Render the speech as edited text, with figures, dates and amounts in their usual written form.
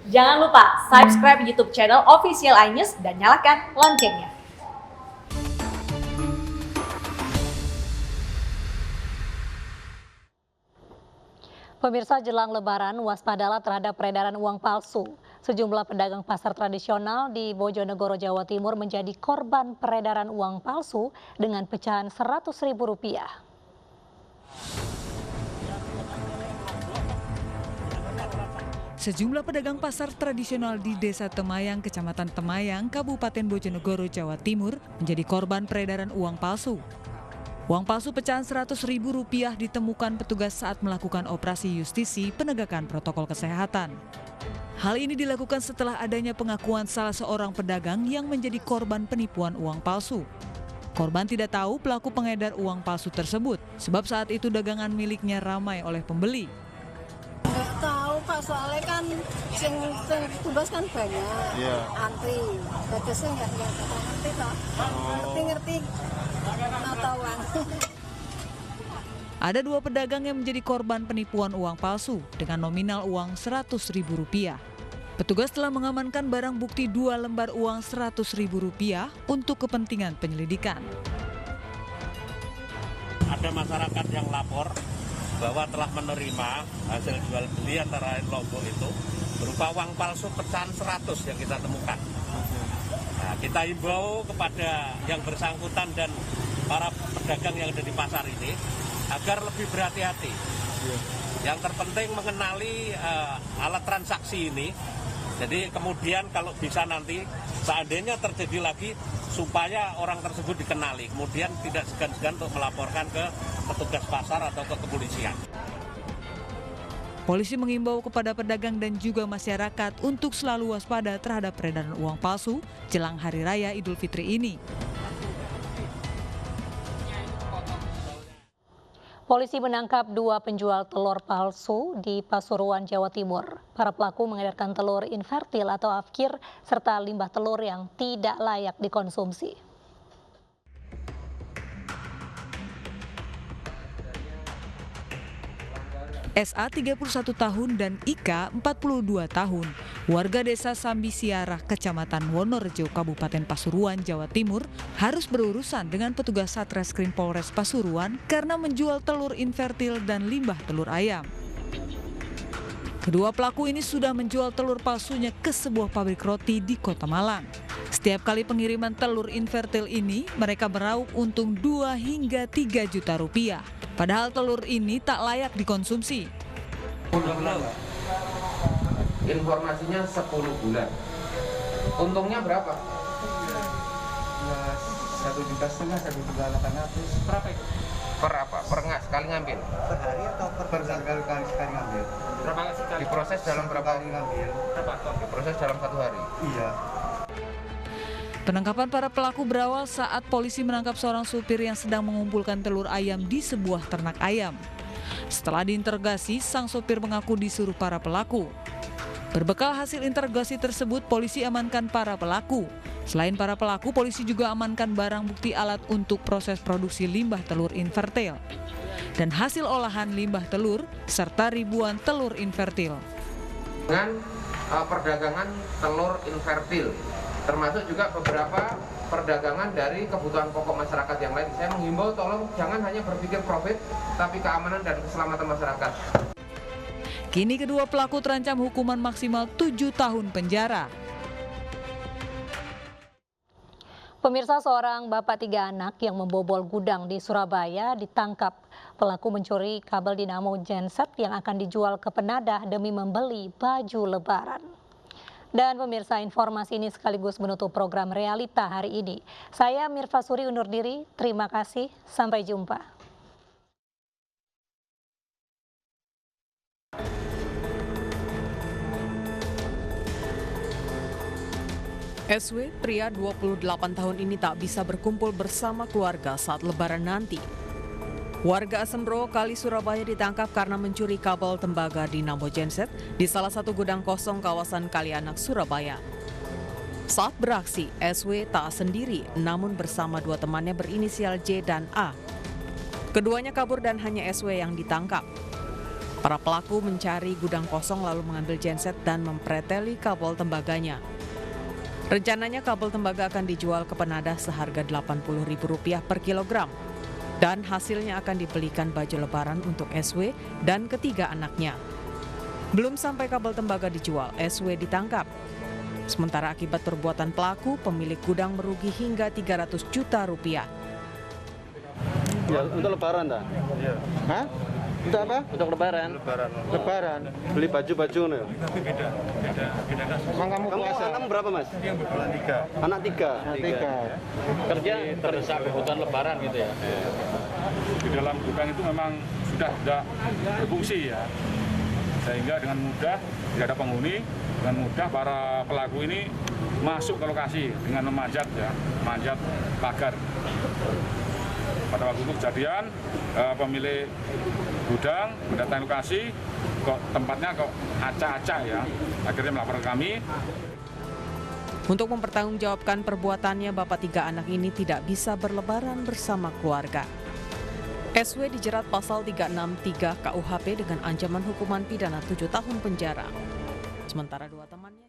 Jangan lupa subscribe YouTube channel Official iNews dan nyalakan loncengnya. Pemirsa, jelang Lebaran, waspadalah terhadap peredaran uang palsu. Sejumlah pedagang pasar tradisional di Bojonegoro, Jawa Timur menjadi korban peredaran uang palsu dengan pecahan Rp100.000. Sejumlah pedagang pasar tradisional di Desa Temayang, Kecamatan Temayang, Kabupaten Bojonegoro, Jawa Timur menjadi korban peredaran uang palsu. Uang palsu pecahan Rp100.000 ditemukan petugas saat melakukan operasi justisi penegakan protokol kesehatan. Hal ini dilakukan setelah adanya pengakuan salah seorang pedagang yang menjadi korban penipuan uang palsu. Korban tidak tahu pelaku pengedar uang palsu tersebut, sebab saat itu dagangan miliknya ramai oleh pembeli. Nggak tahu Pak, soalnya kan sing tugas kan banyak, antri. Bagasnya nggak ngerti toh, ngerti tauan. Ada dua pedagang yang menjadi korban penipuan uang palsu dengan nominal uang Rp100.000. Petugas telah mengamankan barang bukti 2 lembar uang Rp100.000 untuk kepentingan penyelidikan. Ada masyarakat yang lapor bahwa telah menerima hasil jual beli antara lain Lombok itu berupa uang palsu pecahan 100 yang kita temukan. Nah, kita himbau kepada yang bersangkutan dan para pedagang yang ada di pasar ini agar lebih berhati-hati. Yang terpenting mengenali alat transaksi ini. Jadi kemudian kalau bisa nanti seandainya terjadi lagi supaya orang tersebut dikenali, kemudian tidak segan-segan untuk melaporkan ke petugas pasar atau ke kepolisian. Polisi mengimbau kepada pedagang dan juga masyarakat untuk selalu waspada terhadap peredaran uang palsu jelang Hari Raya Idul Fitri ini. Polisi menangkap 2 penjual telur palsu di Pasuruan, Jawa Timur. Para pelaku mengedarkan telur infertil atau afkir serta limbah telur yang tidak layak dikonsumsi. SA 31 tahun dan IK 42 tahun, warga desa Sambisiarah, Kecamatan Wonorejo, Kabupaten Pasuruan, Jawa Timur, harus berurusan dengan petugas Satreskrim Polres Pasuruan karena menjual telur infertil dan limbah telur ayam. Kedua pelaku ini sudah menjual telur palsunya ke sebuah pabrik roti di Kota Malang. Setiap kali pengiriman telur infertil ini, mereka meraup untung 2 hingga 3 juta rupiah. Padahal telur ini tak layak dikonsumsi. Informasinya 10 bulan. Untungnya berapa? Ya, 1,5 juta, 1,800. Berapa itu? Per apa? Per sekali ngambil? Per hari atau per sekali ngambil? Berapa sekali? Diproses dalam berapa kali ngambil? Berapa? Diproses dalam 1 hari? Iya. Penangkapan para pelaku berawal saat polisi menangkap seorang supir yang sedang mengumpulkan telur ayam di sebuah ternak ayam. Setelah diinterogasi, sang supir mengaku disuruh para pelaku. Berbekal hasil interogasi tersebut, polisi amankan para pelaku. Selain para pelaku, polisi juga amankan barang bukti alat untuk proses produksi limbah telur infertil dan hasil olahan limbah telur serta ribuan telur infertil. Dengan perdagangan telur infertil, termasuk juga beberapa perdagangan dari kebutuhan pokok masyarakat yang lain. Saya menghimbau tolong jangan hanya berpikir profit, tapi keamanan dan keselamatan masyarakat. Kini kedua pelaku terancam hukuman maksimal 7 tahun penjara. Pemirsa, seorang bapak 3 anak yang membobol gudang di Surabaya ditangkap. Pelaku mencuri kabel dinamo genset yang akan dijual ke penadah demi membeli baju lebaran. Dan pemirsa, informasi ini sekaligus menutup program Realita hari ini. Saya Mirva Suri undur diri, terima kasih, sampai jumpa. SW, pria 28 tahun ini tak bisa berkumpul bersama keluarga saat lebaran nanti. Warga Asembro, Kali, Surabaya ditangkap karena mencuri kabel tembaga dinamo genset di salah satu gudang kosong kawasan Kalianak, Surabaya. Saat beraksi, SW tak sendiri, namun bersama 2 temannya berinisial J dan A. Keduanya kabur dan hanya SW yang ditangkap. Para pelaku mencari gudang kosong lalu mengambil genset dan mempreteli kabel tembaganya. Rencananya kabel tembaga akan dijual ke penadah seharga Rp80.000 per kilogram. Dan hasilnya akan dibelikan baju lebaran untuk SW dan ketiga anaknya. Belum sampai kabel tembaga dijual, SW ditangkap. Sementara akibat perbuatan pelaku, pemilik gudang merugi hingga Rp300 juta. Ya, untuk lebaran dah? Iya. Hah? Untuk apa? Untuk lebaran. Lebaran. Beli baju-baju nih. Beda. Emang kamu puasa? Kamu berapa, Mas? Anak tiga. Kerja terdesak kebutuhan lebaran gitu ya. Di dalam gudang itu memang sudah tidak berfungsi ya. Sehingga dengan mudah tidak ada penghuni, dengan mudah para pelaku ini masuk ke lokasi dengan memanjat pagar. Pada waktu itu kejadian, pemilik gudang mendatangi lokasi, kok tempatnya kok acak-acak ya, akhirnya melapor ke kami. Untuk mempertanggungjawabkan perbuatannya, bapak tiga anak ini tidak bisa berlebaran bersama keluarga. SW dijerat pasal 363 KUHP dengan ancaman hukuman pidana 7 tahun penjara. Sementara dua temannya